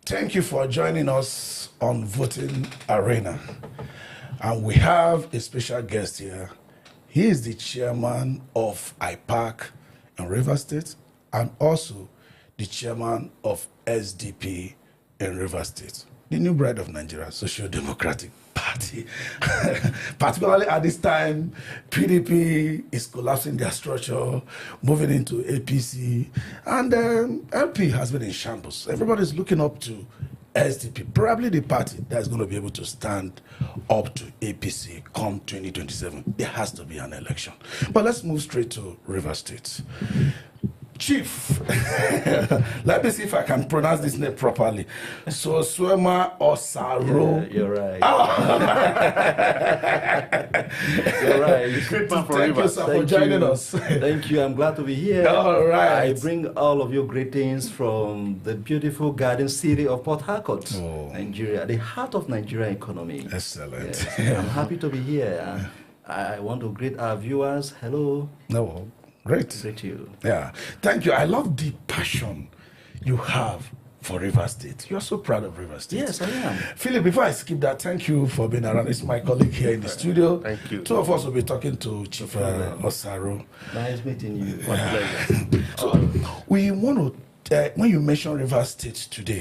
Thank you for joining us on Voting Arena. And we have a special guest here. He is the chairman of IPAC in Rivers State and also the chairman of SDP in Rivers State, the new bride of Nigeria, Social Democratic Party. Particularly at this time, PDP is collapsing their structure, moving into APC, and LP has been in shambles. Everybody's looking up to SDP, probably the party that is going to be able to stand up to APC come 2027. There has to be an election. But let's move straight to Rivers State. Chief, let me see if I can pronounce this name properly. Solsuema Osaro. Yeah, you're right. Oh. You're right. Thank you, sir, for joining us. Thank you. I'm glad to be here. All right. I bring all of your greetings from the beautiful garden city of Port Harcourt, Nigeria, the heart of Nigerian economy. Excellent. Yes. I'm happy to be here. I want to greet our viewers. Hello. No. Great. Great you. Yeah. Thank you. I love the passion you have for Rivers State. You're so proud of Rivers State. Yes, I am. Philip, before I skip that, thank you for being around. It's my colleague here in the studio. Thank you. Two of us will be talking to Chief Osaro. Nice meeting you. My pleasure. So we want to, when you mention Rivers State today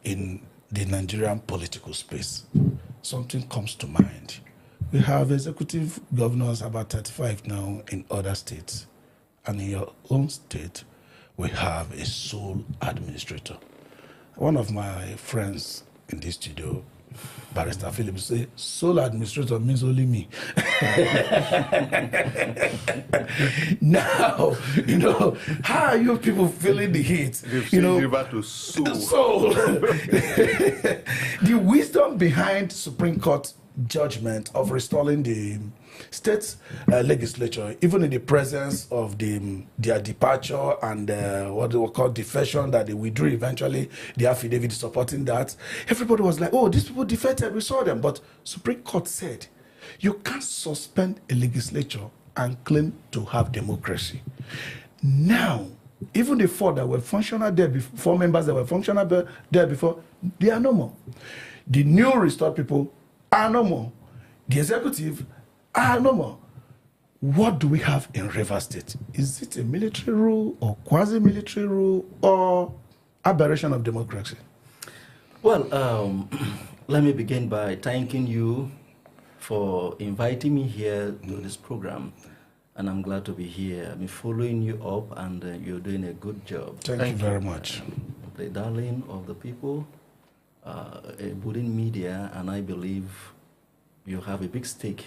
in the Nigerian political space, something comes to mind. We have executive governors, about 35 now in other states. And in your own state, we have a sole administrator. One of my friends in this studio, Barrister Philip, say sole administrator means only me. Now, how are you people feeling the heat? River to soul. The wisdom behind Supreme Court judgment of restoring the state legislature, even in the presence of their departure and what they were called defection, that they withdrew eventually, the affidavit supporting that. Everybody was like, oh, these people defected, we saw them. But Supreme Court said, you can't suspend a legislature and claim to have democracy. Now, even the four that were functional there before, four members that were functional there before, they are no more. The new restored people are no more. The executive are no more. What do we have in Rivers State? Is it a military rule or quasi-military rule or aberration of democracy? Well, let me begin by thanking you for inviting me here to this program. And I'm glad to be here. I'm following you up, and you're doing a good job. Thank you very much. The darling of the people, within media, and I believe you have a big stake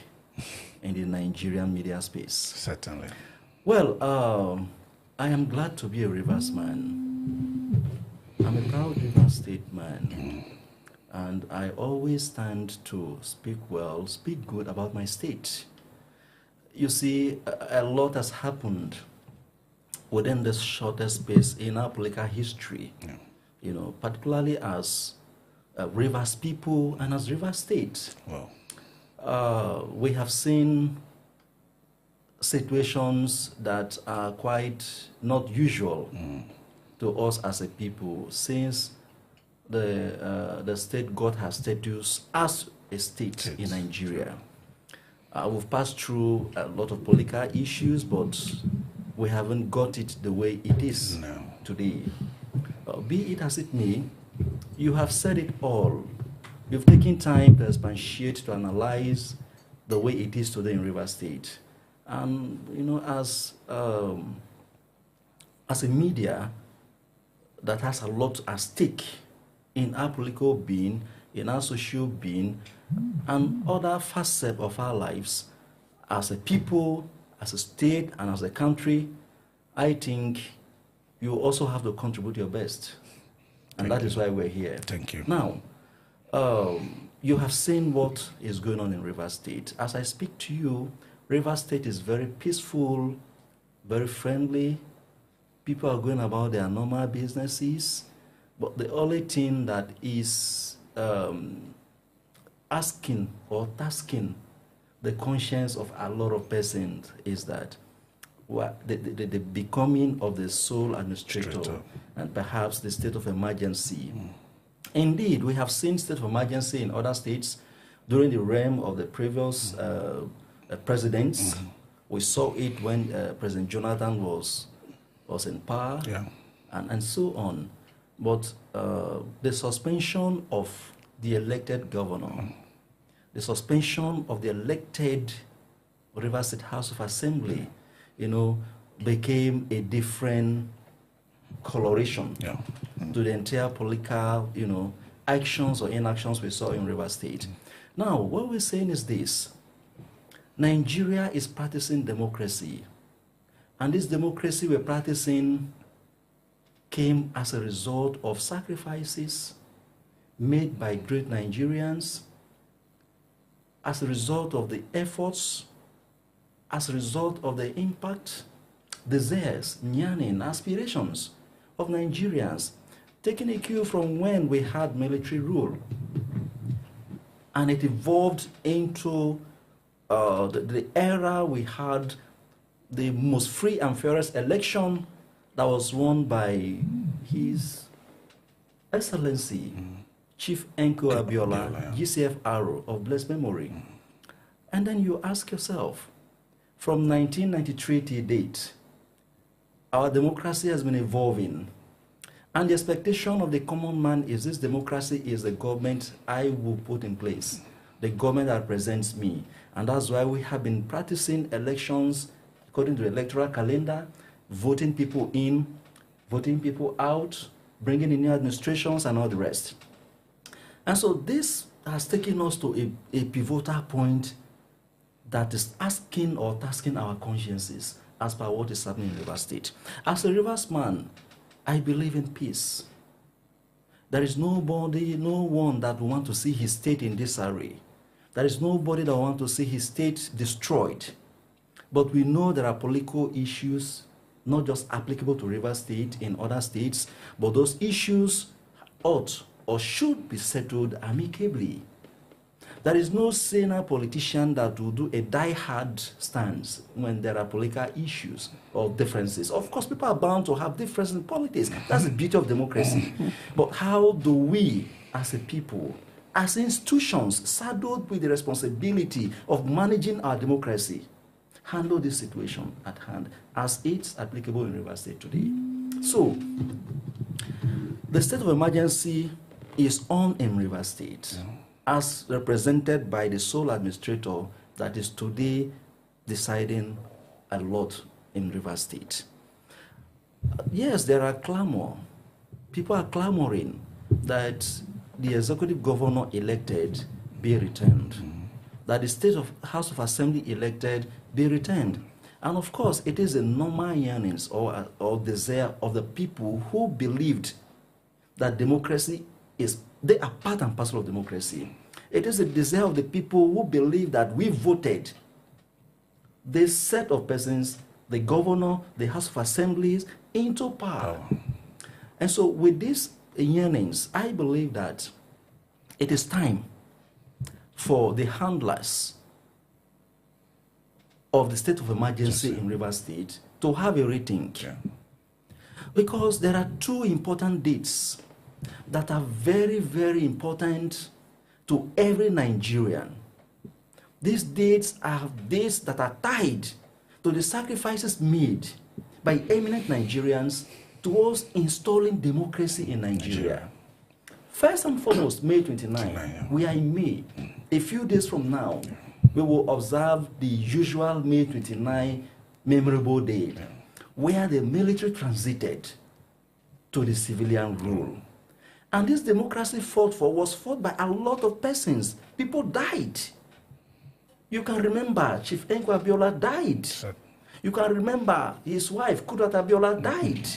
in the Nigerian media space. Certainly. Well, I am glad to be a Rivers man. I'm a proud Rivers State man. And I always stand to speak well, speak good about my state. You see, a lot has happened within this shortest space in our political history, particularly as Rivers people and as Rivers State. Wow. We have seen situations that are quite not usual to us as a people, since the state got her status as a state in Nigeria. We've passed through a lot of political issues, but we haven't got it the way it is today. Be it as it may, you have said it all. You've taken time to expatiate, to analyze the way it is today in Rivers State. And, as a media that has a lot at stake in our political being, in our social being, and other facets of our lives, as a people, as a state, and as a country, I think you also have to contribute your best. And that is why we're here. Thank you. Now, you have seen what is going on in Rivers State. As I speak to you, Rivers State is very peaceful, very friendly. People are going about their normal businesses. But the only thing that is asking or tasking the conscience of a lot of persons is that the becoming of the sole administrator and perhaps the state of emergency Indeed, we have seen state of emergency in other states during the reign of the previous presidents. We saw it when President Jonathan was in power, and so on. But the suspension of the elected governor, the suspension of the elected Rivers State House of Assembly, became a different coloration to the entire political, actions or inactions we saw in Rivers State. Now, what we're saying is this: Nigeria is practicing democracy, and this democracy we're practicing came as a result of sacrifices made by great Nigerians, as a result of the efforts, as a result of the impact, desires, yearning, aspirations of Nigerians, taking a cue from when we had military rule. And it evolved into the era we had the most free and fairest election that was won by His Excellency Chief Enko Abiola, GCFR of blessed memory. And then you ask yourself, from 1993 to date, our democracy has been evolving. And the expectation of the common man is this democracy is the government I will put in place, the government that represents me. And that's why we have been practicing elections according to the electoral calendar, voting people in, voting people out, bringing in new administrations and all the rest. And so this has taken us to a pivotal point that is asking or tasking our consciences as per what is happening in Rivers State. As a Rivers man, I believe in peace. There is nobody, no one that will want to see his state in disarray. There is nobody that wants to see his state destroyed. But we know there are political issues, not just applicable to Rivers State, in other states, but those issues ought or should be settled amicably. There is no senior politician that will do a die-hard stance when there are political issues or differences. Of course, people are bound to have differences in politics. That's the beauty of democracy. But how do we, as a people, as institutions, saddled with the responsibility of managing our democracy, handle this situation at hand as it's applicable in Rivers State today? So, the state of emergency is on in Rivers State, as represented by the sole administrator that is today deciding a lot in Rivers State. Yes, there are clamor. People are clamoring that the executive governor elected be returned, that the state of House of Assembly elected be returned. And of course, it is a normal yearnings or desire of the people who believed that democracy they are part and parcel of democracy. It is a desire of the people who believe that we voted this set of persons, the governor, the House of Assemblies, into power. And so with these yearnings, I believe that it is time for the handlers of the state of emergency in Rivers State to have a rethink. Because there are two important dates that are very, very important to every Nigerian. These dates are dates that are tied to the sacrifices made by eminent Nigerians towards installing democracy in Nigeria. First and foremost, May 29. We are in May. A few days from now, we will observe the usual May 29 memorable day, where the military transited to the civilian rule. And this democracy was fought by a lot of persons. People died. You can remember Chief Enko Abiola died. You can remember his wife, Kudat Abiola, died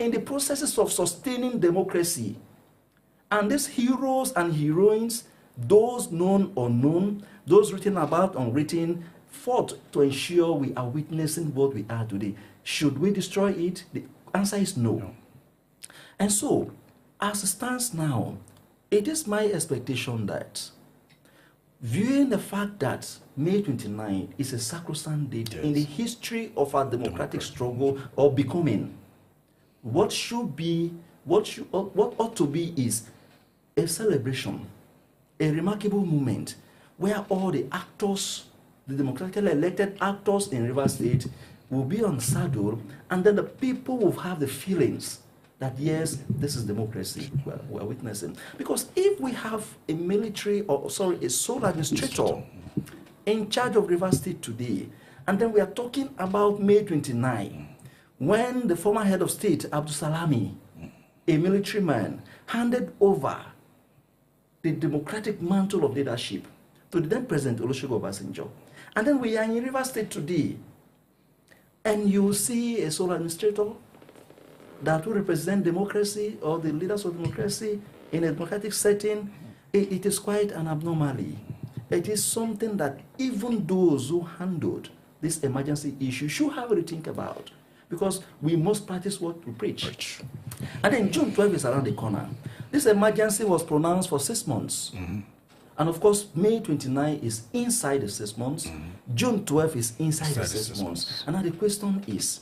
in the processes of sustaining democracy. And these heroes and heroines, those known or unknown, those written about, unwritten, fought to ensure we are witnessing what we are today. Should we destroy it? The answer is no. And so, as it stands now, it is my expectation that, viewing the fact that May 29 is a sacrosanct date in the history of our democratic struggle or becoming, what ought to be is a celebration, a remarkable moment where all the actors, the democratically elected actors in Rivers State will be on saddle, and then the people will have the feelings that yes, this is democracy we're witnessing. Because if we have a a sole administrator in charge of Rivers State today, and then we are talking about May 29, when the former head of state, Abdul Salami, a military man, handed over the democratic mantle of leadership to the then President Olusegun Obasanjo. And then we are in Rivers State today, and you see a sole administrator that will represent democracy or the leaders of democracy in a democratic setting. It is quite an abnormality. It is something that even those who handled this emergency issue should have a rethink about, because we must practice what we preach. And then June 12 is around the corner. This emergency was pronounced for 6 months. And of course, May 29 is inside the 6 months. June 12 is inside the 6 months. And now the question is,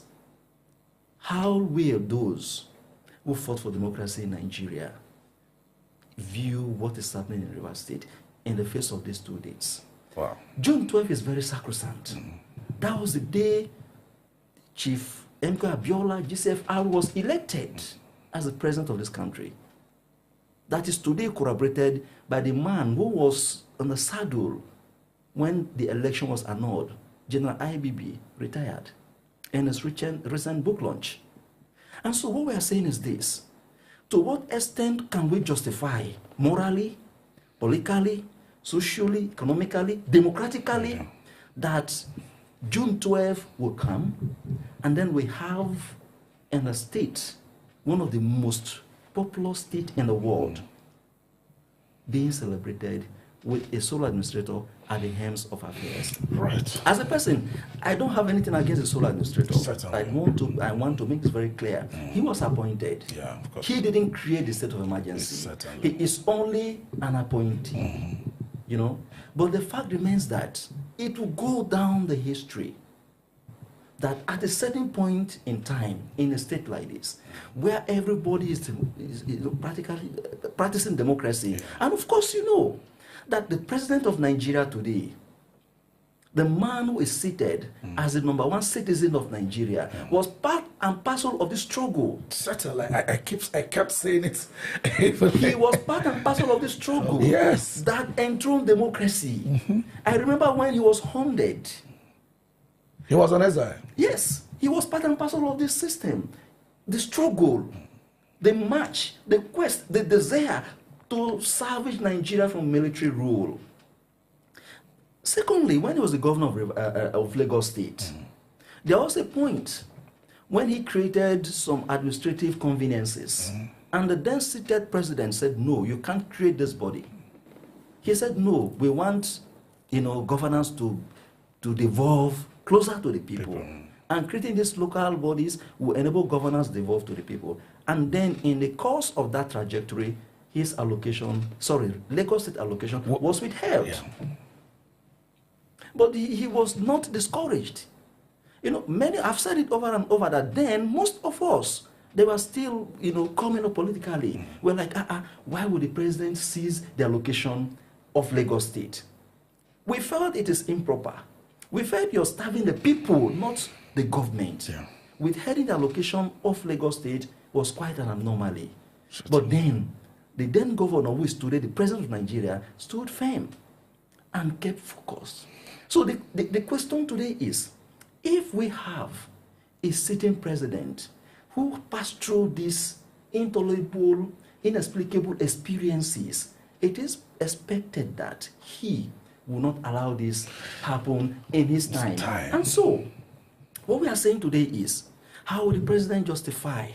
how will those who fought for democracy in Nigeria view what is happening in Rivers State in the face of these 2 dates? Wow. June 12 is very sacrosanct. That was the day Chief Emeka Abiola, GCFR, was elected as the president of this country. That is today corroborated by the man who was on the saddle when the election was annulled, General IBB, retired, in his recent book launch. And so what we are saying is this: to what extent can we justify morally, politically, socially, economically, democratically, that June 12 will come, and then we have in the state, one of the most populous states in the world, being celebrated with a sole administrator at the helms of affairs. Right. As a person, I don't have anything against the sole administrator. Certainly. I want to make this very clear. He was appointed. Yeah, of course. He didn't create the state of emergency. Certainly. He is only an appointee. You know, but the fact remains that it will go down the history that at a certain point in time in a state like this, where everybody is practically practicing democracy, and of course you know that the president of Nigeria today, the man who is seated as the #1 citizen of Nigeria, was part and parcel of the struggle. Certainly. I kept saying it. He was part and parcel of the struggle. Yes. That enthroned democracy. I remember when he was hounded. He was on exile. Yes, he was part and parcel of this system. The struggle, the march, the quest, the desire to salvage Nigeria from military rule. Secondly, when he was the governor of Lagos State, there was a point when he created some administrative conveniences, and the then seated president said, no, you can't create this body. He said, no, we want, governance to devolve closer to the people. And creating these local bodies will enable governance to devolve to the people. And then in the course of that trajectory, his Lagos State allocation was withheld. Yeah. But he was not discouraged. Many have said it over and over that then most of us, they were still, coming up politically. We're like, why would the president seize the allocation of Lagos State? We felt it is improper. We felt you're starving the people, not the government. Yeah. Withholding the allocation of Lagos State was quite an anomaly. But then, the then governor, who is today the president of Nigeria, stood firm and kept focused. So the question today is, if we have a sitting president who passed through these intolerable, inexplicable experiences, it is expected that he will not allow this happen in his time. And so, what we are saying today is, how will the president justify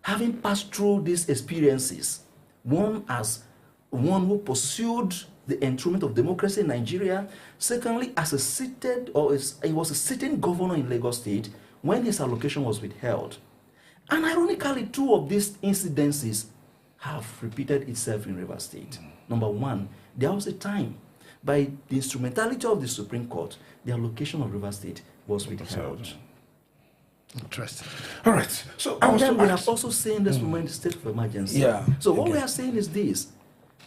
having passed through these experiences, one as one who pursued the enthronement of democracy in Nigeria, secondly, as he was a sitting governor in Lagos State when his allocation was withheld. And ironically, two of these incidences have repeated itself in Rivers State. Number one, there was a time, by the instrumentality of the Supreme Court, the allocation of Rivers State was withheld. Interesting. All right. So And then we have also seen this moment state of emergency. Yeah. So what we are saying is this: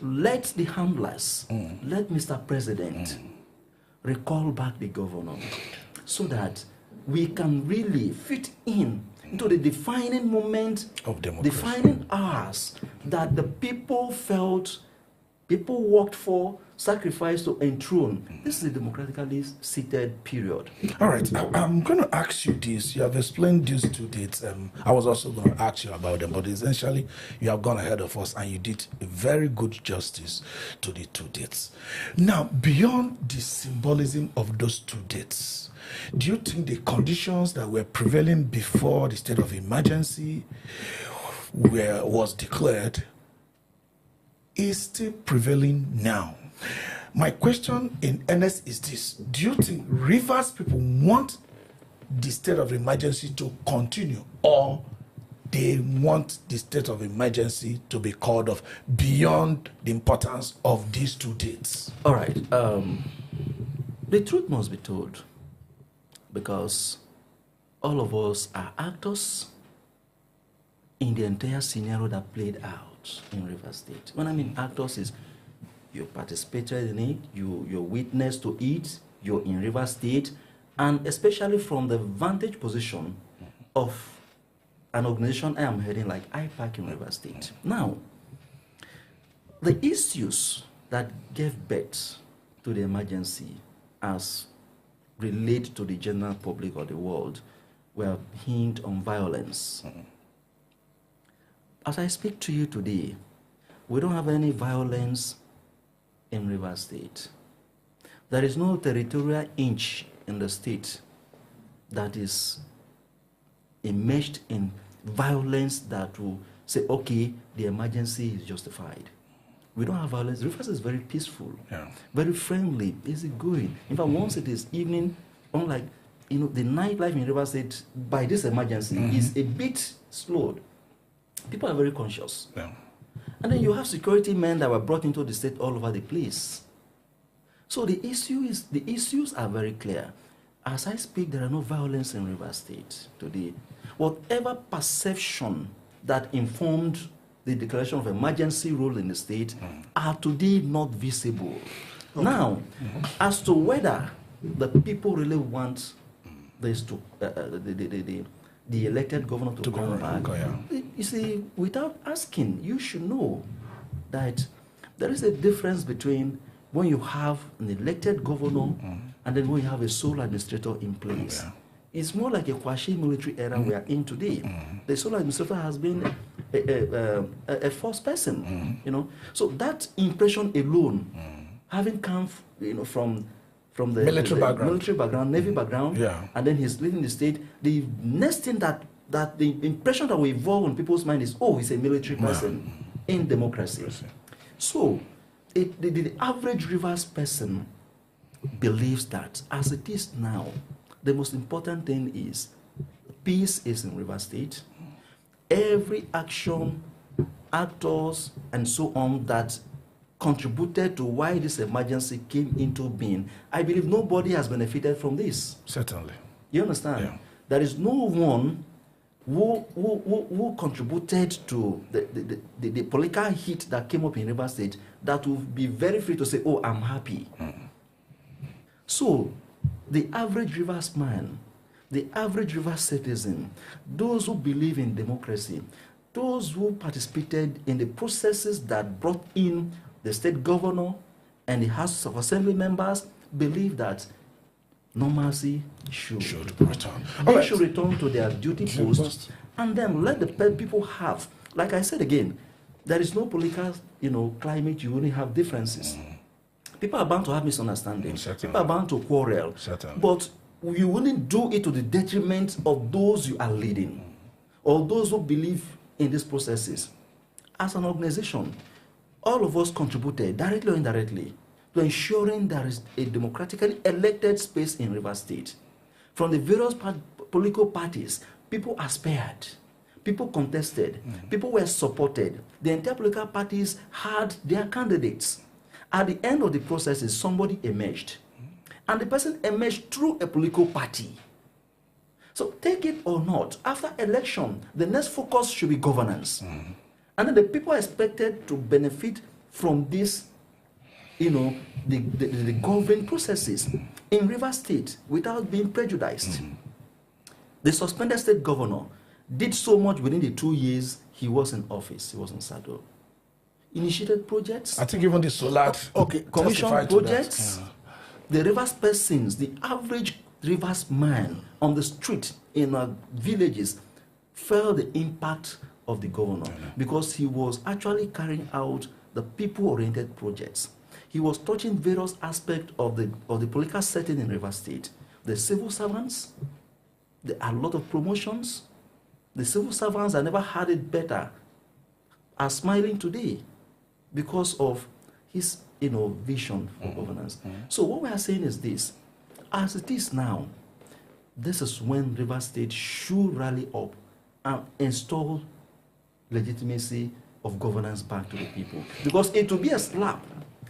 let the handlers, let Mr. President recall back the governor, so that we can really fit into the defining moment of democracy, defining hours that the people felt, people worked for, sacrificed to enthrone. This is a democratically seated period. All right, I'm going to ask you this. You have explained these two dates. I was also going to ask you about them, but essentially, you have gone ahead of us and you did a very good justice to the two dates. Now, beyond the symbolism of those two dates, do you think the conditions that were prevailing before the state of emergency was declared is still prevailing now? My question in earnest is this: do you think Rivers people want the state of emergency to continue, or they want the state of emergency to be called off beyond the importance of these two dates? All right. The truth must be told, because all of us are actors in the entire scenario that played out in Rivers State. When I mean actors, is you participated in it, you're witness to it, you're in Rivers State, and especially from the vantage position of an organization I am heading like IPAC in Rivers State. Now, the issues that gave birth to the emergency as relate to the general public or the world were hinged on violence. As I speak to you today, we don't have any violence in Rivers State. There is no territorial inch in the state that is immersed in violence that will say, okay, the emergency is justified. We don't have violence. Rivers is very peaceful, very friendly, easygoing. In fact, once it is evening, unlike the nightlife in Rivers State by this emergency is a bit slowed. People are very conscious. And then you have security men that were brought into the state all over the place. So the issues are very clear. As I speak, there are no violence in Rivers State today. Whatever perception that informed the declaration of emergency rule in the state are today not visible. Okay. Now, as to whether the people really want this to the elected governor to come back, you see, without asking, you should know that there is a difference between when you have an elected governor and then when you have a sole administrator in place. It's more like a quasi-military era we are in today. The sole administrator has been a first person, So that impression alone, having come, from the military background, Navy background, and then he's leading the state, the next thing that the impression that will evolve on people's mind is, oh, he's a military person in democracy. So the average Rivers person believes that as it is now, the most important thing is peace is in Rivers State. Every action, actors, and so on that contributed to why this emergency came into being, I believe nobody has benefited from this. Certainly. You understand? There is no one who contributed to the political heat that came up in Rivers State that will be very free to say, oh, I'm happy. So, the average Rivers man, the average Rivers citizen, those who believe in democracy, those who participated in the processes that brought in the state governor and the House of Assembly members, believe that normalcy should return. They should return to their duty post, and then let the people have, like I said again, there is no political climate, you only have differences. People are bound to have misunderstandings. People are bound to quarrel. But you wouldn't do it to the detriment of those you are leading or those who believe in these processes. As an organization, all of us contributed, directly or indirectly, to ensuring there is a democratically elected space in Rivers State. From the various political parties, people aspired, people contested, people were supported. The entire political parties had their candidates. At the end of the processes, somebody emerged. And the person emerged through a political party. So take it or not, after election, the next focus should be governance. And then the people are expected to benefit from this, the governing processes in Rivers State without being prejudiced. The suspended state governor did so much within the 2 years he was in office, he was in Sado. Initiated projects. I think even the solar commission projects. The Rivers persons, the average Rivers man on the street in villages felt the impact of the governor because he was actually carrying out the people-oriented projects. He was touching various aspects of the political setting in Rivers State. The civil servants, there are a lot of promotions. The civil servants that never had it better are smiling today because of his vision for governance. So what we are saying is this: as it is now, this is when Rivers State should rally up and install legitimacy of governance back to the people. Because it will be a slap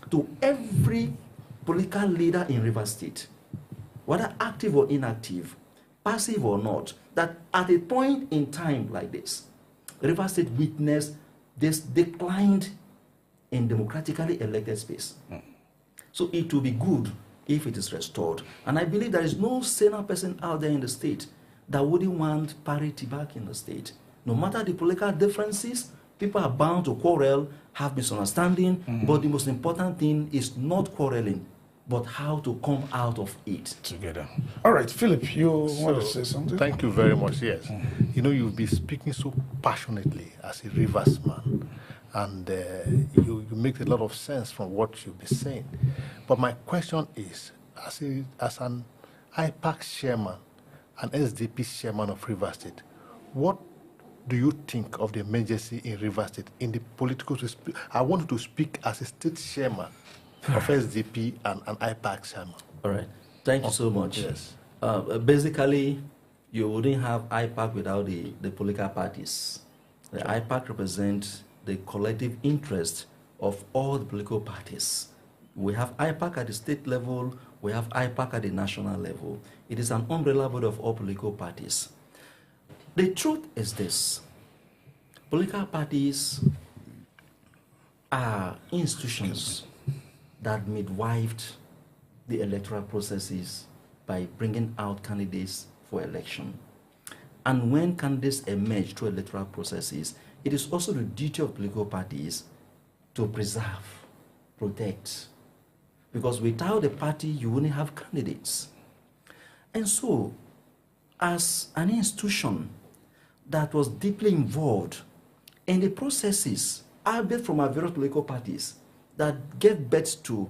to every political leader in Rivers State, whether active or inactive, passive or not, that at a point in time like this, Rivers State witnessed this declined in democratically elected space. So it will be good if it is restored. And I believe there is no saner person out there in the state that wouldn't want parity back in the state. No matter the political differences, people are bound to quarrel, have misunderstanding, but the most important thing is not quarreling, but how to come out of it together. All right, Philip, you want to say something? Thank you very much. Yes. You've been speaking so passionately as a Rivers man, and you make a lot of sense from what you've been saying. But my question is, as an IPAC chairman, an SDP chairman of Rivers State, what do you think of the emergency in Rivers State in the political? I want you to speak as a state chairman of SDP and an IPAC chairman. All right. Thank you so much. Yes. Basically, you wouldn't have IPAC without the political parties. The IPAC represents the collective interest of all the political parties. We have IPAC at the state level, we have IPAC at the national level. It is an umbrella body of all political parties. The truth is this: political parties are institutions that midwifed the electoral processes by bringing out candidates for election. And when candidates emerge through electoral processes, it is also the duty of political parties to preserve, protect. Because without the party, you wouldn't have candidates. And so, as an institution that was deeply involved in the processes, albeit from our various political parties, that gave birth to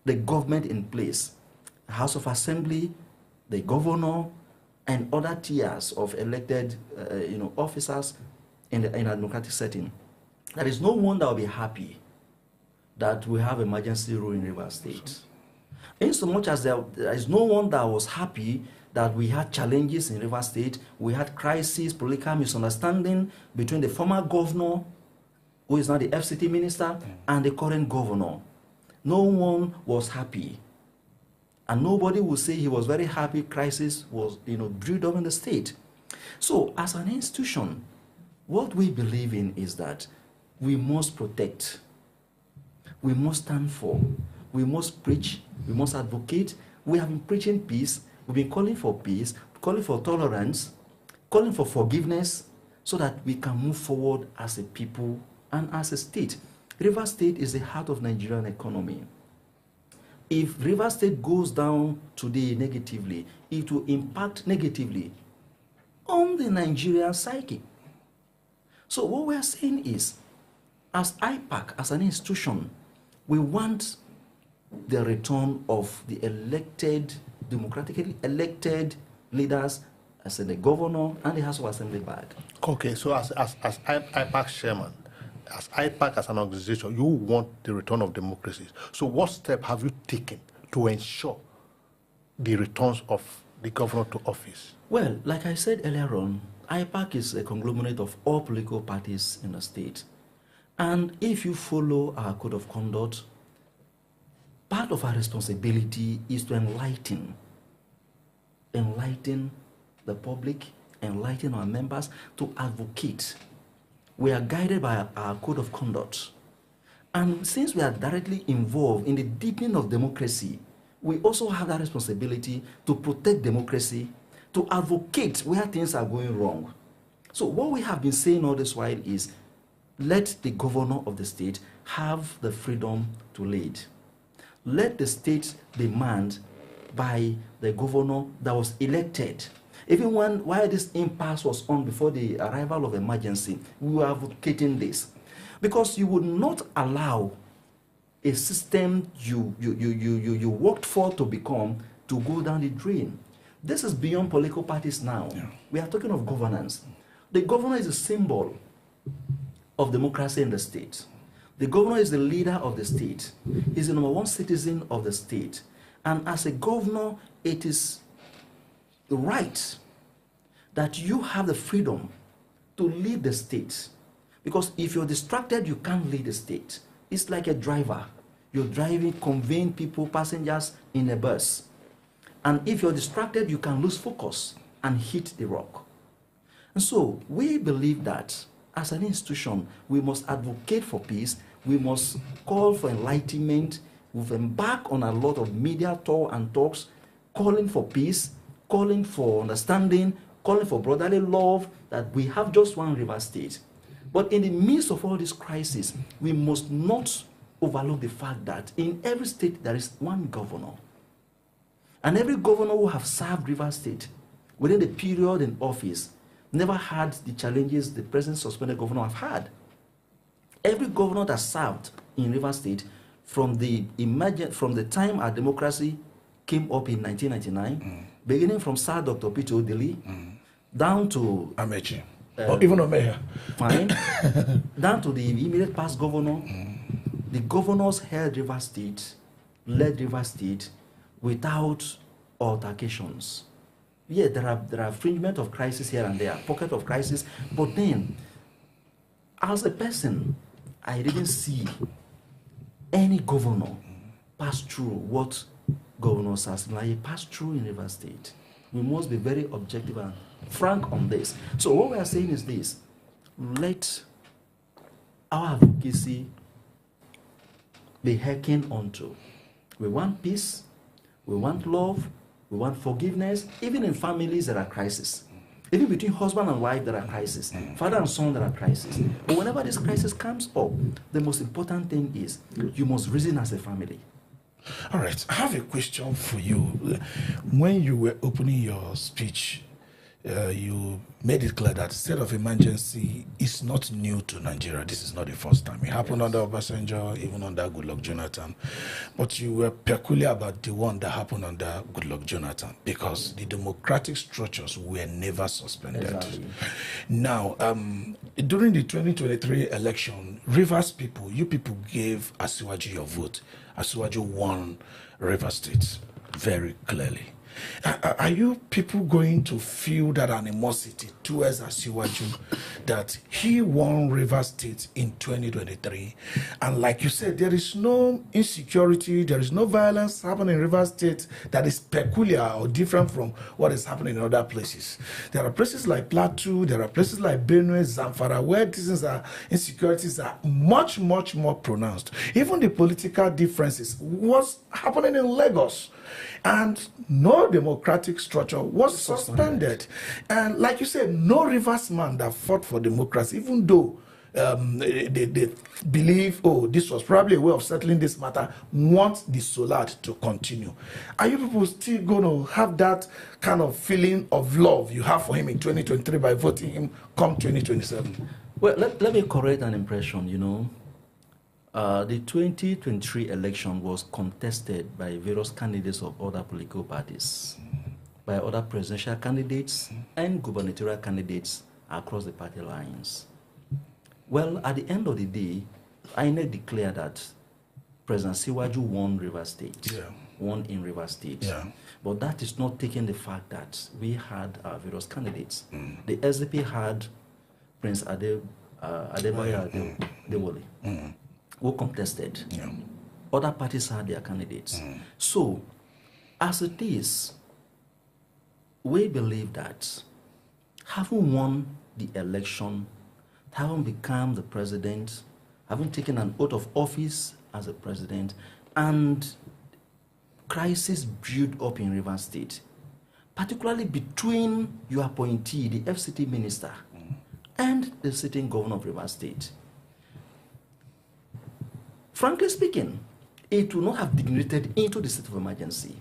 the government in place, the House of Assembly, the governor, and other tiers of elected officers in a democratic setting. There is no one that will be happy that we have emergency rule in Rivers State. In so much as there is no one that was happy that we had challenges in Rivers State, we had crises, political misunderstanding between the former governor, who is now the FCT minister, and the current governor. No one was happy. And nobody would say he was very happy crisis was brewed up in the state. So as an institution, what we believe in is that we must protect, we must stand for, we must preach, we must advocate. We have been preaching peace, we've been calling for peace, calling for tolerance, calling for forgiveness, so that we can move forward as a people and as a state. Rivers State is the heart of Nigerian economy. If Rivers State goes down today negatively, it will impact negatively on the Nigerian psyche. So what we are saying is, as IPAC, as an institution, we want the return of the elected, democratically elected leaders, as in the governor and the House of Assembly back. Okay, so as IPAC chairman, as IPAC as an organization, you want the return of democracy. So what step have you taken to ensure the returns of the governor to office? Well, like I said earlier on, IPAC is a conglomerate of all political parties in the state. And if you follow our code of conduct, part of our responsibility is to enlighten the the public, enlighten our members, to advocate. We are guided by our code of conduct. And since we are directly involved in the deepening of democracy, we also have that responsibility to protect democracy, to advocate where things are going wrong. So what we have been saying all this while is, let the governor of the state have the freedom to lead. Let the state demand by the governor that was elected. Even while this impasse was on before the arrival of emergency, we were advocating this. Because you would not allow a system you worked for to become to go down the drain. This is beyond political parties now. Yeah. We are talking of governance. The governor is a symbol of democracy in the state. The governor is the leader of the state. He's the #1 citizen of the state. And as a governor, it is right that you have the freedom to lead the state. Because if you're distracted, you can't lead the state. It's like a driver. You're driving, conveying people, passengers in a bus. And if you're distracted, you can lose focus and hit the rock. And so we believe that as an institution, we must advocate for peace. We must call for enlightenment. We've embarked on a lot of media tour and talks, calling for peace, calling for understanding, calling for brotherly love, that we have just one river state. But in the midst of all this crisis, we must not overlook the fact that in every state there is one governor. And every governor who have served River State within the period in office never had the challenges the present suspended governor have had. Every governor that served in River State from the time our democracy came up in 1999, beginning from Sir Dr. Peter Odili, down to Amechi, or even Omeya. Fine. Down to the immediate past governor, the governors held River State, led River State without altercations. Yeah, there are infringement of crisis here and there, pocket of crisis, but then, as a person, I didn't see any governor pass through what Governor Sasmlaye passed through in River State. We must be very objective and frank on this. So what we are saying is this: let our advocacy be hearkened unto. We want peace, we want love, we want forgiveness. Even in families there are crises. Even between husband and wife there are crises. Father and son there are crises. But whenever this crisis comes up, the most important thing is you must reason as a family. All right, I have a question for you. When you were opening your speech, you made it clear that state of emergency is not new to Nigeria. This is not the first time. It happened under Obasanjo, even under Goodluck Jonathan. But you were peculiar about the one that happened under Goodluck Jonathan because the democratic structures were never suspended. Exactly. Now, during the 2023 election, Rivers people, you people gave Asiwaju your vote. Asiwaju won Rivers State very clearly. Are you people going to feel that animosity towards Asiwaju that he won Rivers State in 2023? And like you said, there is no insecurity, there is no violence happening in Rivers State that is peculiar or different from what is happening in other places. There are places like Plateau, there are places like Benue, Zamfara, where these insecurities are much, much more pronounced. Even the political differences was happening in Lagos. And no democratic structure was suspended. And like you said, no Rivers man that fought for democracy, even though they believe, oh, this was probably a way of settling this matter, want the Solad to continue. Are you people still going to have that kind of feeling of love you have for him in 2023 by voting him come 2027? Well, let me correct an impression, you know. The 2023 election was contested by various candidates of other political parties, by other presidential candidates and gubernatorial candidates across the party lines. Well, at the end of the day, INEC declared that President Asiwaju won Rivers State, won in Rivers State. Yeah. But that is not taking the fact that we had various candidates. The SDP had Prince Adebayo Adewale, who contested. Yeah. Other parties had their candidates. So, as it is, we believe that having won the election, having become the president, having taken an oath of office as a president, and crisis brewed up in Rivers State, particularly between your appointee, the FCT minister, and the sitting governor of Rivers State. Frankly speaking, it will not have degenerated into the state of emergency.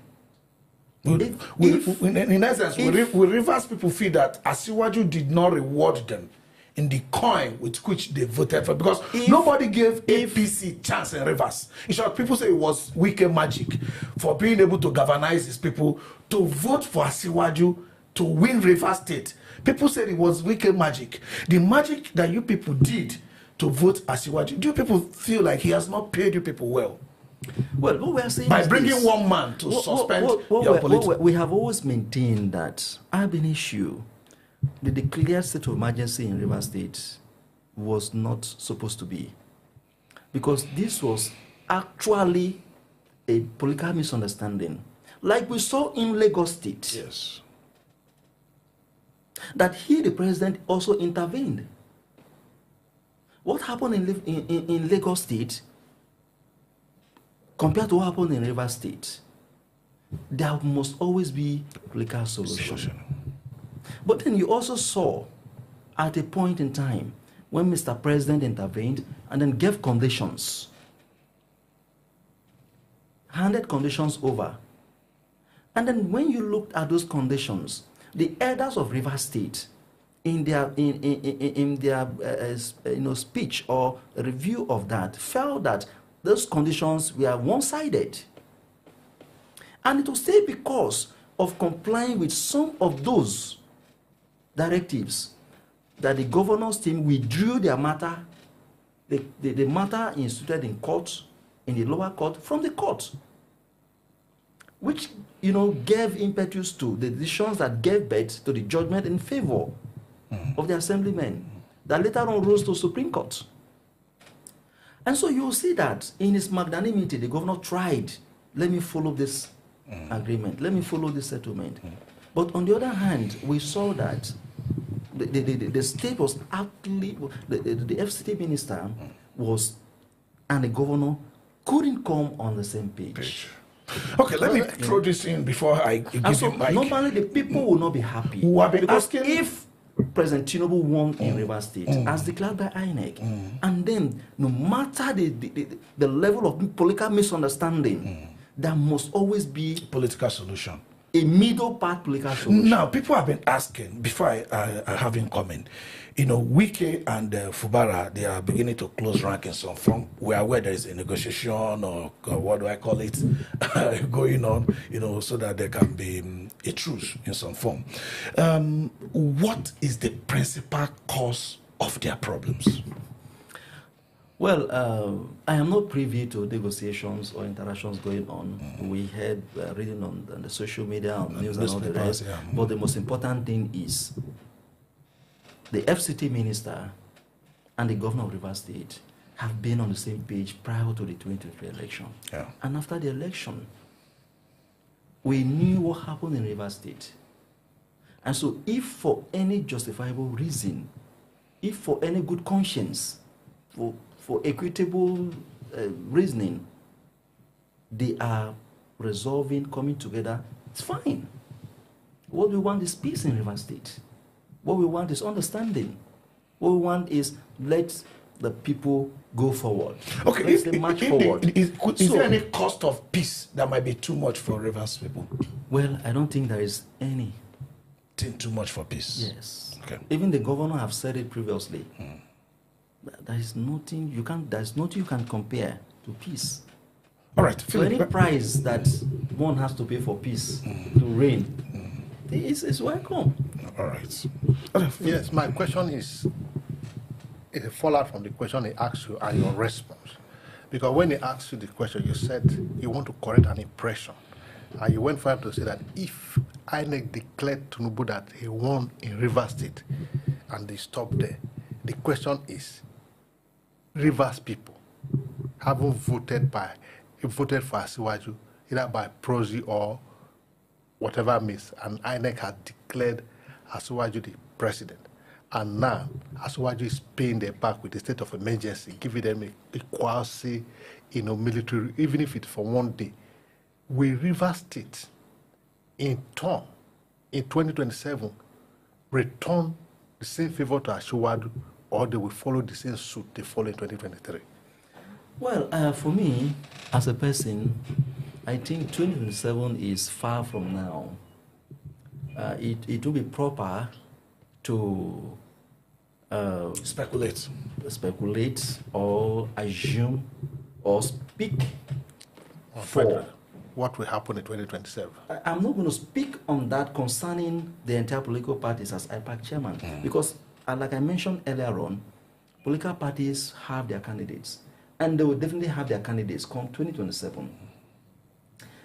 In essence, will Rivers people feel that Asiwaju did not reward them in the coin with which they voted for? Because nobody gave APC chance in Rivers. In short, people say it was wicked magic for being able to galvanize these people to vote for Asiwaju to win Rivers State. People said it was wicked magic. The magic that you people did to vote Asiwaju, do you people feel like he has not paid you people well? Well, what we are saying by is bringing this. one man to suspend your politics. We have always maintained that ab initio, the declared state of emergency in Rivers State was not supposed to be, because this was actually a political misunderstanding, like we saw in Lagos State. Yes. That he, the president, also intervened. What happened in Lagos State compared to what happened in Rivers State, there must always be political solution. But then you also saw at a point in time when Mr. President intervened and then gave conditions, handed conditions over. And then when you looked at those conditions, the elders of Rivers State, in their speech or review of that, felt that those conditions were one-sided. And it was still because of complying with some of those directives that the governor's team withdrew their matter, the matter instituted in court, in the lower court, from the court, which gave impetus to the decisions that gave birth to the judgment in favor of the assemblymen that later on rose to Supreme Court. And so you will see that in his magnanimity, the governor tried, let me follow this agreement, let me follow this settlement. But on the other hand, we saw that the state was actually, the FCT minister was, and the governor couldn't come on the same page. Okay, let me throw this in before I give you mic. Normally, the people will not be happy. Who have been because asking if President Tinubu won in Rivers State, as declared by INEC, and then no matter the level of political misunderstanding, there must always be political solution. A middle path political solution. Now, people have been asking, before I have him comment, Wike and Fubara, they are beginning to close rank in some form. We are aware there is a negotiation or what do I call it, going on, so that there can be a truce in some form. What is the principal cause of their problems? Well, I am not privy to negotiations or interactions going on. We had reading on the social media, on news and all the rest. Yeah. But the most important thing is the FCT minister and the governor of Rivers State have been on the same page prior to the 2023 election. Yeah. And after the election, we knew what happened in Rivers State. And so if for any justifiable reason, if for any good conscience, for equitable reasoning, they are resolving, coming together, it's fine. What we want is peace in Rivers State. What we want is understanding. What we want is let the people go forward. Okay, let them march forward. Is there any cost of peace that might be too much for Rivers people? Well, I don't think there is any. Too much for peace? Yes. Okay. Even the governor have said it previously. There is nothing you can compare to peace. All right. So any price that one has to pay for peace to reign is welcome. All right. Yes, my question is a fallout from the question he asked you and your response. Because when he asked you the question, you said you want to correct an impression. And you went further to say that if INEC declared Tinubu that he won in Rivers State and they stopped there, the question is, Rivers people haven't voted for Asiwaju, either by proxy or whatever miss, and INEC had declared Asiwaju the president. And now, Asiwaju is paying them back with the state of emergency, giving them a quasi, military, even if it's for one day. Will Rivers State, in turn, in 2027, return the same favor to Asiwaju, or they will follow the same suit they follow in 2023? Well, for me, as a person, I think 2027 is far from now. It will be proper to speculate or assume or speak for what will happen in 2027. I'm not going to speak on that concerning the entire political parties as IPAC chairman, because like I mentioned earlier on, political parties have their candidates, and they will definitely have their candidates come 2027.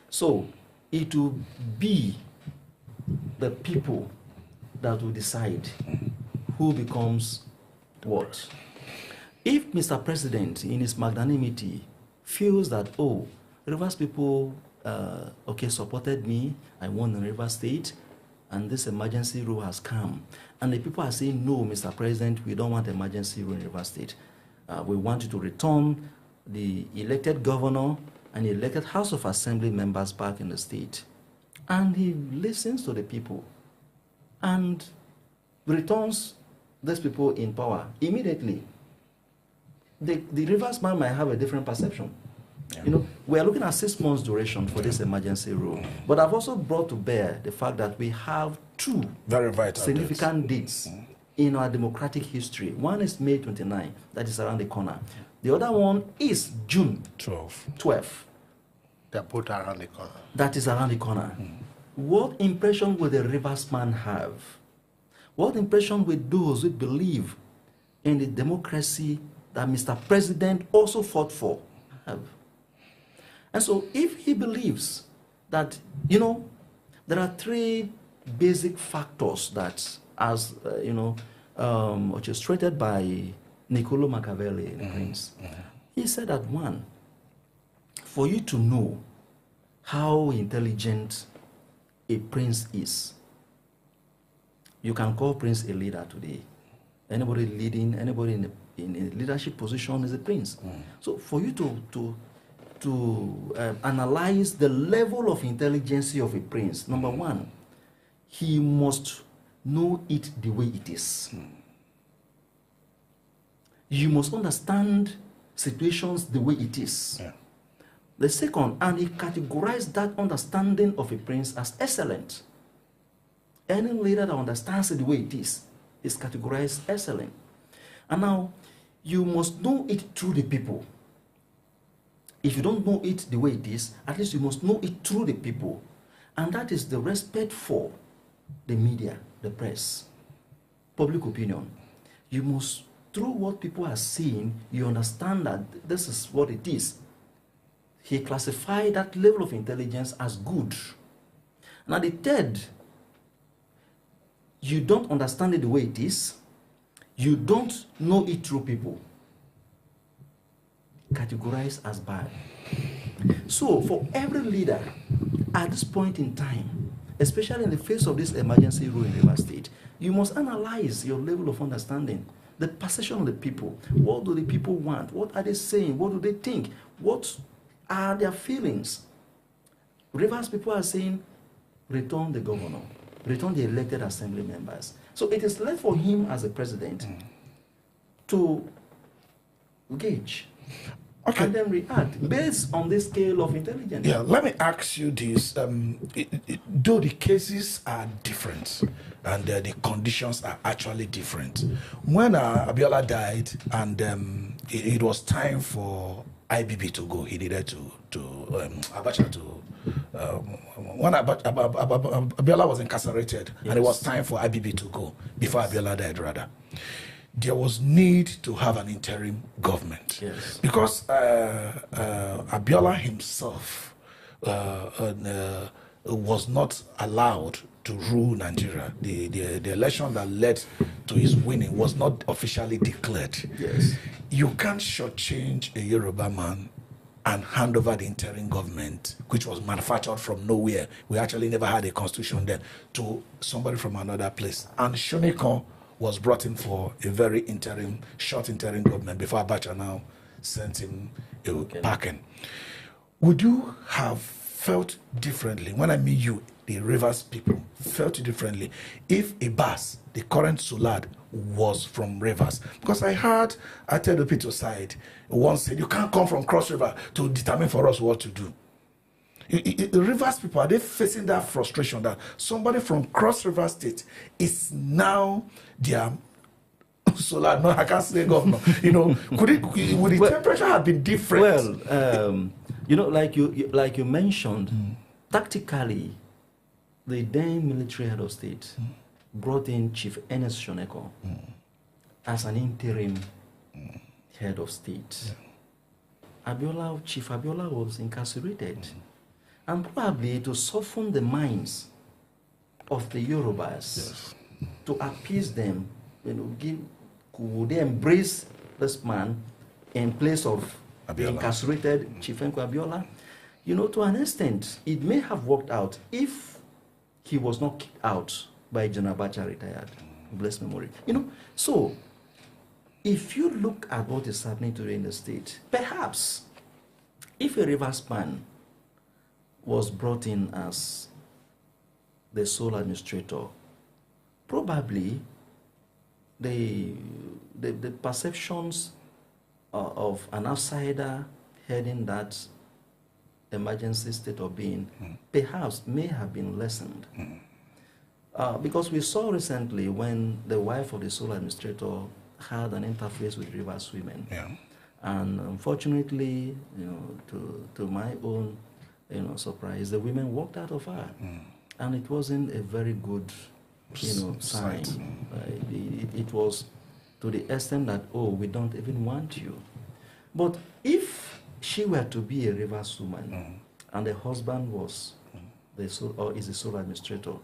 So it will be the people that will decide who becomes what. If Mr. President, in his magnanimity, feels that, oh, Rivers people supported me, I won in Rivers State, and this emergency rule has come, and the people are saying, no, Mr. President, we don't want emergency rule in Rivers State. We want you to return the elected governor and elected House of Assembly members back in the state. And he listens to the people and returns these people in power immediately. The Rivers man might have a different perception. Yeah. You know, we are looking at 6 months duration for this emergency rule. But I've also brought to bear the fact that we have two very vital significant dates in our democratic history. One is May 29, that is around the corner. The other one is June 12. They're both around the corner. That is around the corner. What impression will the Rivers man have? What impression will those who believe in the democracy that Mr. President also fought for have? And so if he believes that, you know, there are 3 basic factors that, as, orchestrated by Niccolo Machiavelli, the prince, he said that 1, for you to know how intelligent a prince is, you can call prince a leader today. Anybody leading, anybody in a leadership position is a prince. So for you to analyze the level of intelligence of a prince, number 1, he must know it the way it is. You must understand situations the way it is. Yeah. The second, and he categorized that understanding of a prince as excellent. Any leader that understands it the way it is categorized excellent. And now, you must know it through the people. If you don't know it the way it is, at least you must know it through the people. And that is the respect for the media, the press, public opinion. You must, through what people are seeing, you understand that this is what it is. He classified that level of intelligence as good. Now the third, you don't understand it the way it is, you don't know it through people, categorized as bad. So for every leader at this point in time, especially in the face of this emergency rule in Rivers State, you must analyze your level of understanding, the perception of the people. What do the people want? What are they saying? What do they think? What are their feelings? Rivers people are saying, return the governor, return the elected assembly members. So it is left for him as a president to gauge and then react based on this scale of intelligence. Yeah, let me ask you this. Though the cases are different and the conditions are actually different, when Abiola died and it was time for IBB to go, he needed Abacha to, when Abiola was incarcerated, yes, and it was time for IBB to go, before Abiola died rather, there was need to have an interim government. Yes. Because Abiola himself was not allowed to rule Nigeria. The election that led to his winning was not officially declared. Yes. You can't shortchange a Yoruba man and hand over the interim government, which was manufactured from nowhere. We actually never had a constitution then, to somebody from another place. And Shonikon was brought in for a very short interim government before Abacha now sent him packing. Would you have felt differently, when I mean you, the Rivers people, felt differently if Ibas, the current Sulad, was from Rivers? Because I heard the Pito side once said, you can't come from Cross River to determine for us what to do. The Rivers people, are they facing that frustration that somebody from Cross River State is now their Sulad? No, I can't say governor. You know, would the temperature have been different? Well, you know, like you mentioned, tactically, the then military head of state brought in Chief Ernest Shoneko as an interim head of state. Chief Abiola was incarcerated. And probably to soften the minds of the Yorubas, to appease them, you know, would they embrace this man in place of the incarcerated Chief Enko Abiola? You know, to an extent, it may have worked out if he was not kicked out by General Abacha retired, blessed memory. You know, so if you look at what is happening today in the state, perhaps if a Rivers man was brought in as the sole administrator, probably the perceptions of an outsider heading that emergency state of being perhaps may have been lessened. Because we saw recently when the wife of the sole administrator had an interface with Rivers women. And unfortunately, you know, to my own, you know, surprise, the women walked out of her. And it wasn't a very good, you know, sign. It was to the extent that, oh, we don't even want you. But if she were to be a Rivers woman and the husband was the sole, or is the sole administrator,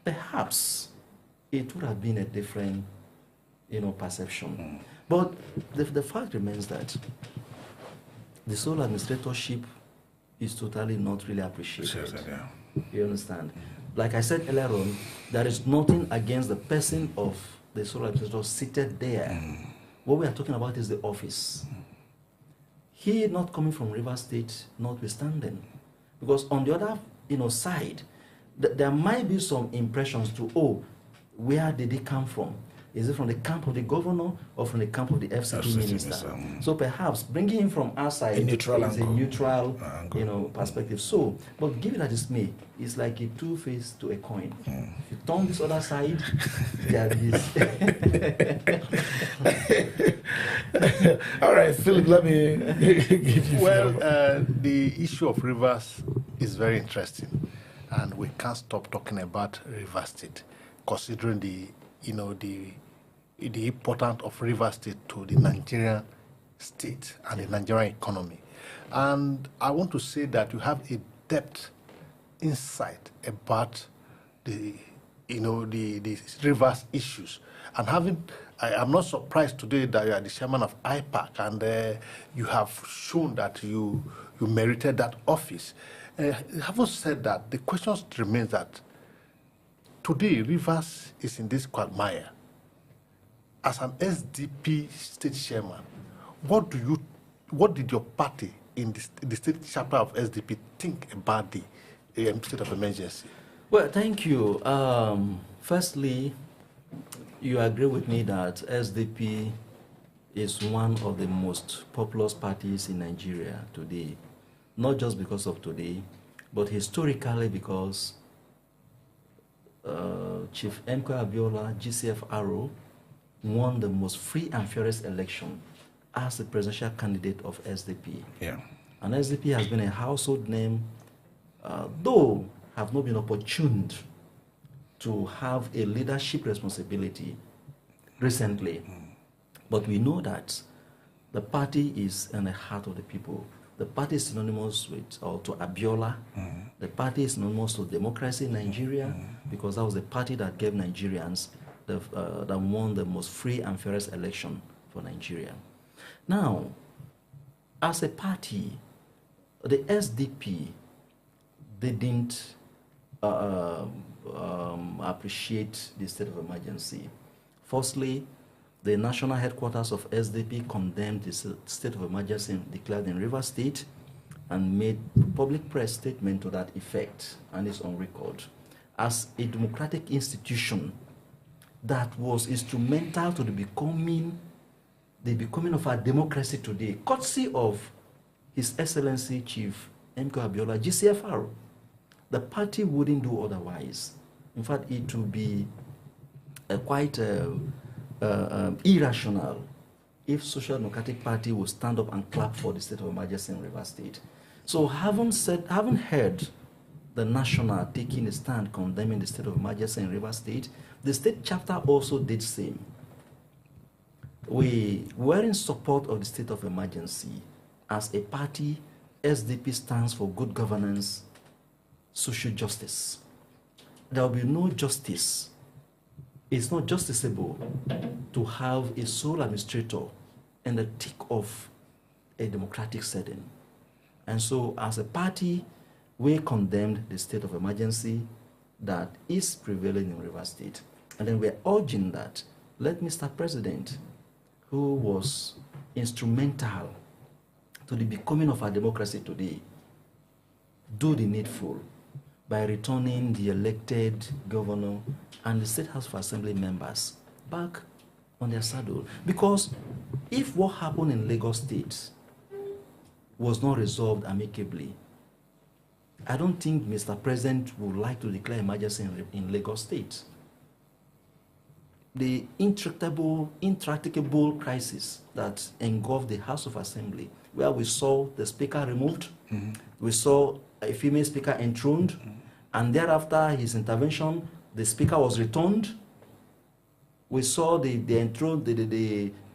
perhaps it would have been a different, you know, perception. But the fact remains that the sole administratorship is totally not really appreciated. You understand? Like I said earlier on, there is nothing against the person of the sole administrator seated there. What we are talking about is the office. He not coming from Rivers State, notwithstanding. Because on the other, you know, side, there might be some impressions to, oh, where did he come from? Is it from the camp of the governor or from the camp of the FCT minister? So perhaps bringing him from outside is a neutral, you know, perspective. So, but give it a dismay. It's like a two-face to a coin. If you turn this other side, there is. All right, Philip, let me give you. Well, the issue of Rivers is very interesting, and we can't stop talking about Rivers State, considering the, you know, the importance of Rivers State to the Nigerian state and the Nigerian economy. And I want to say that you have a depth insight about the, you know, the Rivers issues. And I'm not surprised today that you are the chairman of IPAC and you have shown that you merited that office. Having said that, the question remains that today Rivers is in this quagmire. As an SDP state chairman, what did your party in the state chapter of SDP think about the state of emergency? Well, thank you. Firstly, you agree with me that SDP is one of the most populous parties in Nigeria today, not just because of today, but historically because Chief Enko Abiola, GCFRO, won the most free and fairest election as the presidential candidate of SDP. And SDP has been a household name, though have not been opportuned to have a leadership responsibility recently. But we know that the party is in the heart of the people. The party is synonymous with, or to Abiola. The party is synonymous to democracy in Nigeria, because that was the party that gave Nigerians that won the most free and fairest election for Nigeria. Now, as a party, the SDP didn't appreciate the state of emergency. Firstly, the national headquarters of SDP condemned the state of emergency declared in Rivers State and made public press statement to that effect, and it's on record. As a democratic institution that was instrumental to the becoming of our democracy today, courtesy of His Excellency Chief M.K. Abiola, GCFR, the party wouldn't do otherwise. In fact, it would be quite irrational if Social Democratic Party would stand up and clap for the state of emergency in Rivers State. So having heard the national taking a stand condemning the state of emergency in Rivers State, the state chapter also did the same. We were in support of the state of emergency. As a party, SDP stands for good governance, social justice. There will be no justice. It's not justiciable to have a sole administrator in the thick of a democratic setting. And so as a party, we condemned the state of emergency that is prevailing in Rivers State. And then we're urging that let Mr. President, who was instrumental to the becoming of our democracy today, do the needful by returning the elected governor and the State House of Assembly members back on their saddle. Because if what happened in Lagos State was not resolved amicably, I don't think Mr. President would like to declare emergency in Lagos State. The intractable crisis that engulfed the House of Assembly, where we saw the speaker removed, we saw a female speaker enthroned, and thereafter his intervention, the speaker was returned. We saw the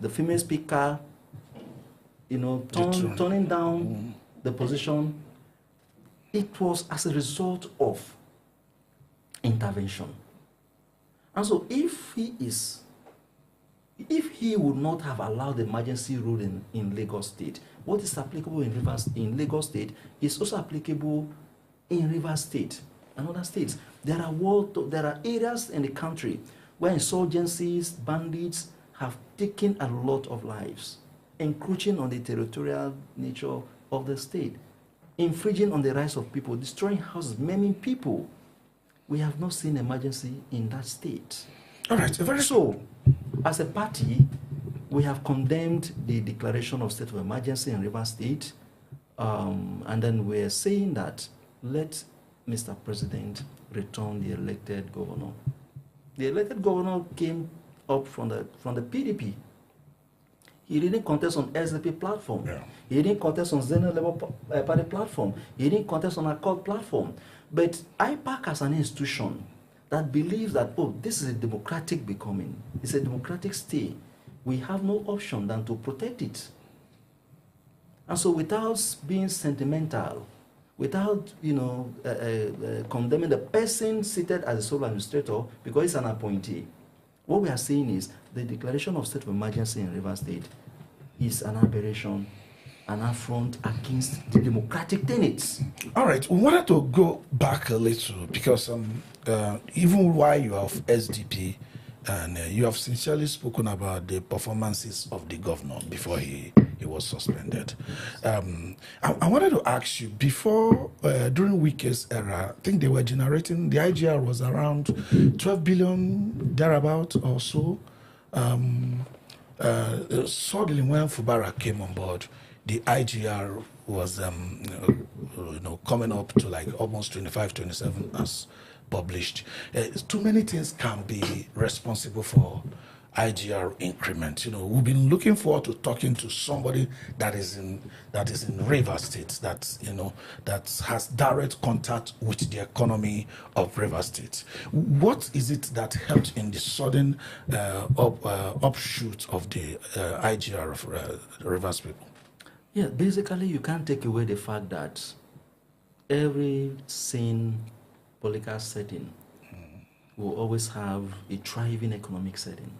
female speaker, turning down the position. It was as a result of intervention. And so if he would not have allowed the emergency rule in Lagos State, what is applicable in Lagos State is also applicable in Rivers State and other states. There are areas in the country where insurgencies, bandits have taken a lot of lives, encroaching on the territorial nature of the state, infringing on the rights of people, destroying houses, maiming people. We have not seen emergency in that state. All right. So, as a party, we have condemned the declaration of state of emergency in Rivers State, and then we're saying that let Mr. President return the elected governor. The elected governor came up from the PDP. He didn't contest on SDP platform. Yeah. He didn't contest on Zenith Labour Party platform. He didn't contest on Accord platform. But IPAC as an institution that believes that, this is a democratic becoming, it's a democratic stay, we have no option than to protect it. And so without being sentimental, without condemning the person seated as a sole administrator because he's an appointee, what we are saying is the declaration of state of emergency in Rivers State is an aberration, an affront against the democratic tenets. All right, we wanted to go back a little because even while you have SDP and you have sincerely spoken about the performances of the governor before he was suspended. I wanted to ask you, before, during Wike's era, I think they were generating, the IGR was around 12 billion, thereabout or so. Suddenly when Fubara came on board, the IGR was coming up to like almost 25, 27 as published. Too many things can be responsible for IGR increment. We've been looking forward to talking to somebody that is in Rivers State, that has direct contact with the economy of Rivers State. What is it that helped in the sudden upshoot of the IGR of Rivers people? Yeah, basically you can't take away the fact that every sane political setting will always have a thriving economic setting.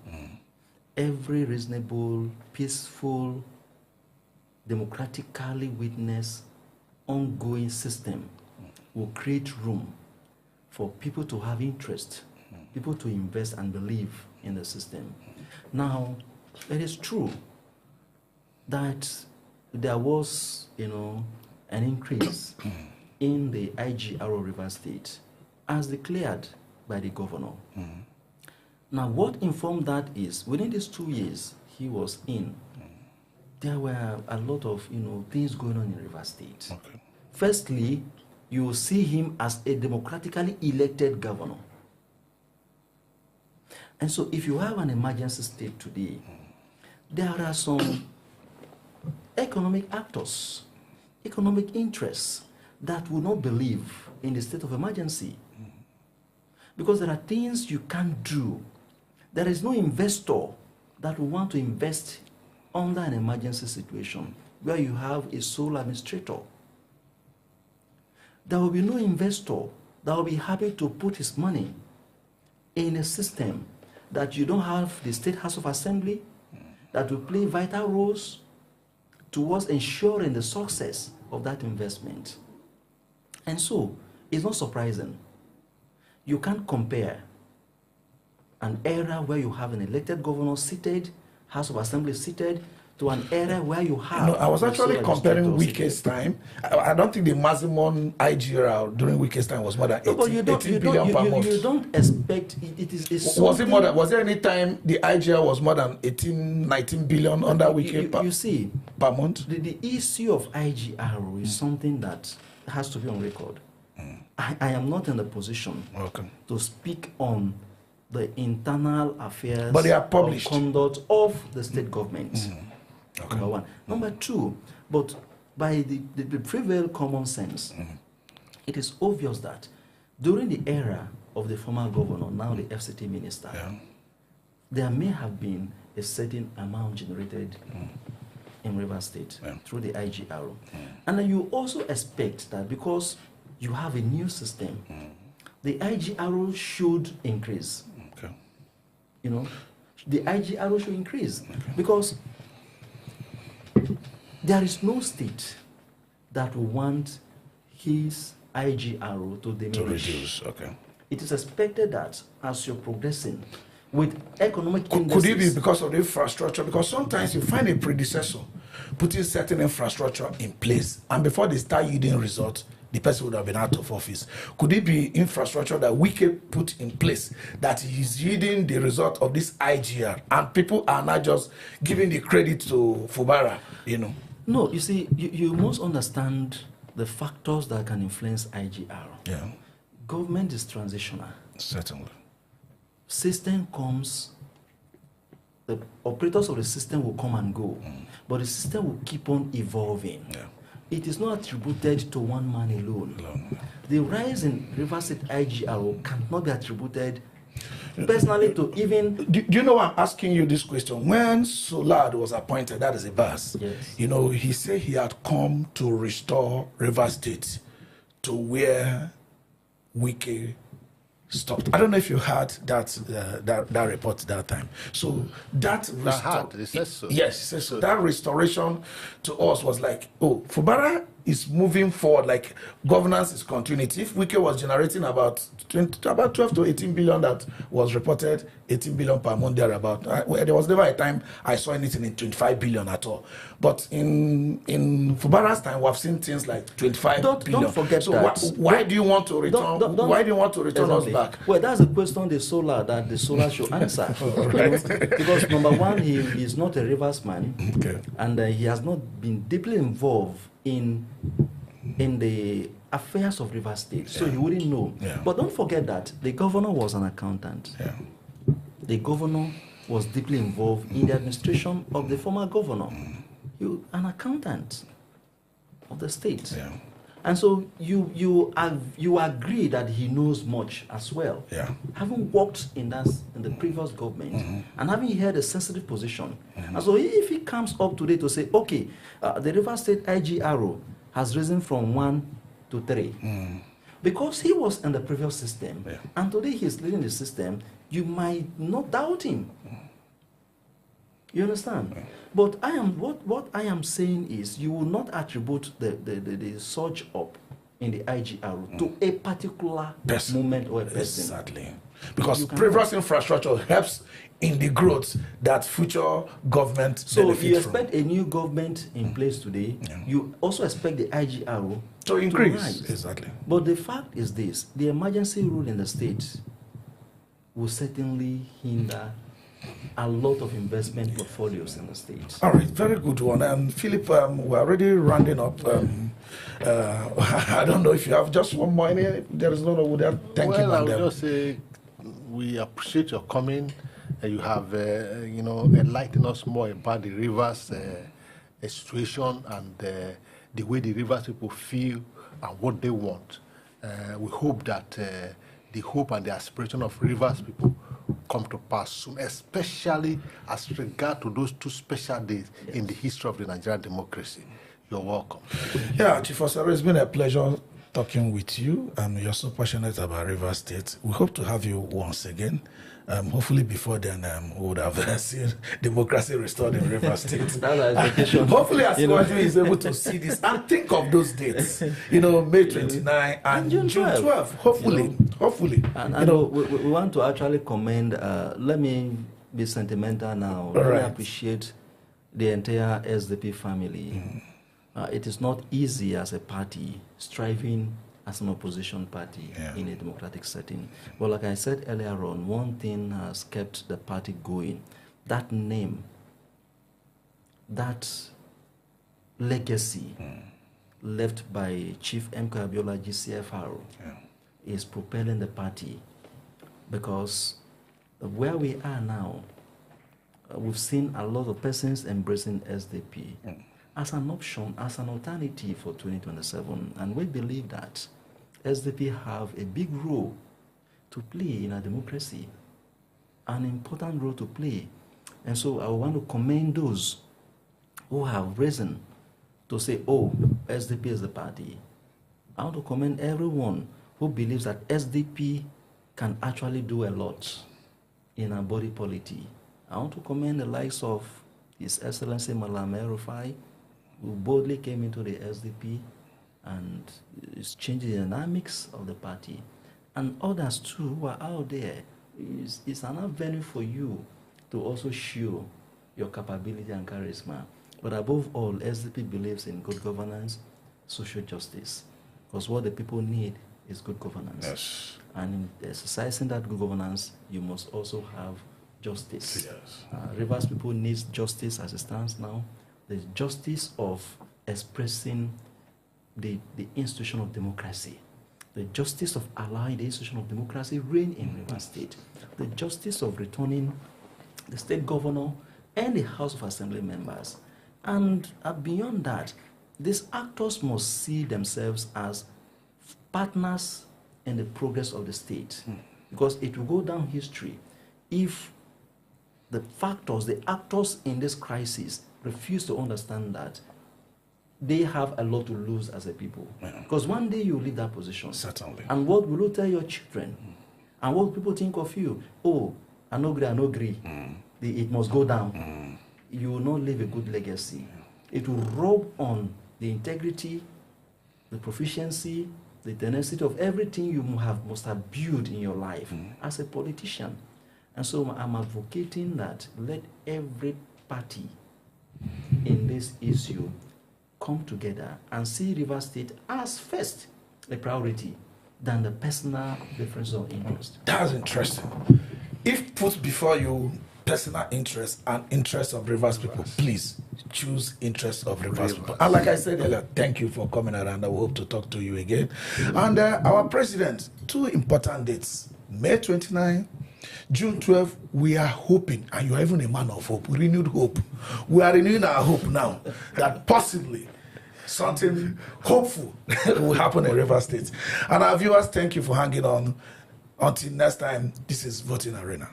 Every reasonable, peaceful, democratically witnessed ongoing system will create room for people to have interest, people to invest and believe in the system. Now, it is true that there was, an increase in the IGRO Rivers State as declared by the governor. Now, what informed that is, within these 2 years he was in, there were a lot of, things going on in Rivers State. Okay. Firstly, you will see him as a democratically elected governor. And so if you have an emergency state today, there are some economic actors, economic interests that will not believe in the state of emergency. Because there are things you can't do. There is no investor that will want to invest under an emergency situation where you have a sole administrator. There will be no investor that will be happy to put his money in a system that you don't have the State House of Assembly that will play vital roles towards ensuring the success of that investment. And so, it's not surprising. You can't compare an era where you have an elected governor seated, House of Assembly seated, to an era where you have... I was actually comparing Wike's time. I don't think the maximum IGR during Wike's time was more than 18 billion per month. You don't expect... Was there any time the IGR was more than 18, 19 billion under Wike per month? The issue of IGR is something that has to be on record. I am not in a position to speak on the internal affairs but they are published. Or conduct of the state government. Number one. Number two, but by the prevail common sense, it is obvious that during the era of the former governor, now the FCT minister, there may have been a certain amount generated in Rivers State through the IGRO. And then you also expect that because you have a new system, the IGRO should increase. The IGRO should increase because there is no state that will want his IGRO to diminish. To reduce, It is expected that as you're progressing with economic indices... Could it be because of the infrastructure? Because sometimes you find a predecessor putting certain infrastructure in place, and before they start yielding results, the person would have been out of office. Could it be infrastructure that Wike put in place that is yielding the result of this IGR, and people are not just giving the credit to Fubara, No, you see, you must understand the factors that can influence IGR. Government is transitional. Certainly. System comes, the operators of the system will come and go, but the system will keep on evolving. It is not attributed to one man alone. The rise in Rivers State IGRO cannot be attributed personally to even... Do you know why I'm asking you this question? When Solad was appointed, that is a bus, he said he had come to restore Rivers State to where Wike stopped. I don't know if you heard that report that time. So Yes, he says so. That restoration to us was like, Fubara is moving forward, like governance is continuity. If Wike was generating about 12 to 18 billion that was reported, 18 billion per month thereabout. There was never a time I saw anything in 25 billion at all. But in Fubara's time, we have seen things like 25 billion. Don't forget that. Why do you want to return? Why do you want to return us back? Well, that's a question the Solar should answer. Because number one, he is not a Rivers man, and he has not been deeply involved in the affairs of Rivers State, so he wouldn't know. But don't forget that the governor was an accountant. The governor was deeply involved in the administration of the former governor. He was an accountant of the state. And so you agree that he knows much as well. Having worked in the previous government and having held a sensitive position. And so if he comes up today to say, okay, the Rivers State IGRO has risen from 1 to 3. Because he was in the previous system, and today he's leading the system, you might not doubt him. You understand? But what I am saying is you will not attribute the surge up in the IGR to a particular moment or a person. Exactly. Because previous infrastructure helps in the growth that future government so benefit you expect from. a new government in place today, you also expect the IGR To increase. rise. Exactly. But the fact is this, the emergency rule in the state will certainly hinder a lot of investment portfolios in the state. All right, very good one. And Philip, we're already rounding up. I don't know if you have just one more. There is no one there. Thank you, Well, I madam. would just say we appreciate your coming. You have, enlightened us more about the rivers situation and the way the rivers people feel and what they want. We hope that the hope and the aspiration of rivers people come to pass soon, especially as regard to those 2 special days in the history of the Nigerian democracy. You're welcome. Yeah, Chief Osaro, it's been a pleasure talking with you. You're so passionate about Rivers State. We hope to have you once again. Hopefully before then we would have seen democracy restored in Rivers State. That's our expectation. Hopefully Asiwaju is able to see this and think of those dates. May 29 and June 12. Hopefully. Hopefully. And we want to actually commend, let me be sentimental now. Let me appreciate the entire SDP family. It is not easy as a party striving as an opposition party in a democratic setting. But like I said earlier on, one thing has kept the party going. That name, that legacy left by Chief M. Abiola GCFR is propelling the party, because where we are now, we've seen a lot of persons embracing SDP as an option, as an alternative for 2027. And we believe that SDP have a big role to play in our democracy, an important role to play. And so I want to commend those who have risen to say, oh, SDP is the party. I want to commend everyone who believes that SDP can actually do a lot in our body polity. I want to commend the likes of His Excellency Malam El-Rufai, who boldly came into the SDP and is changing the dynamics of the party. And others too who are out there. It's an avenue for you to also show your capability and charisma. But above all, SDP believes in good governance, social justice. Because what the people need is good governance. Yes. And in exercising that good governance, you must also have justice. Yes. Rivers people need justice as it stands now. The justice of expressing the institution of democracy, the justice of allowing the institution of democracy reign in Rivers State, the justice of returning the state governor and the House of Assembly members. And beyond that, these actors must see themselves as partners in the progress of the state, because it will go down history if the actors in this crisis refuse to understand that they have a lot to lose as a people. Because one day you leave that position. Certainly. And what will you tell your children? And what will people think of you? Oh, I no agree. It must go down. You will not leave a good legacy. It will rub on the integrity, the proficiency, the tenacity of everything you must have built in your life as a politician. And so I'm advocating that let every party in this issue come together and see Rivers State as first a priority than the personal preference or interest. That's interesting. If put before you personal interest and interest of Rivers people, please choose interest of Rivers people. And like I said earlier, thank you for coming around. I hope to talk to you again. And our president, 2 important dates, May 29, June 12, we are hoping, and you are even a man of hope, renewed hope. We are renewing our hope now that possibly something hopeful will happen in Rivers State. And our viewers, thank you for hanging on. Until next time, this is Voting Arena.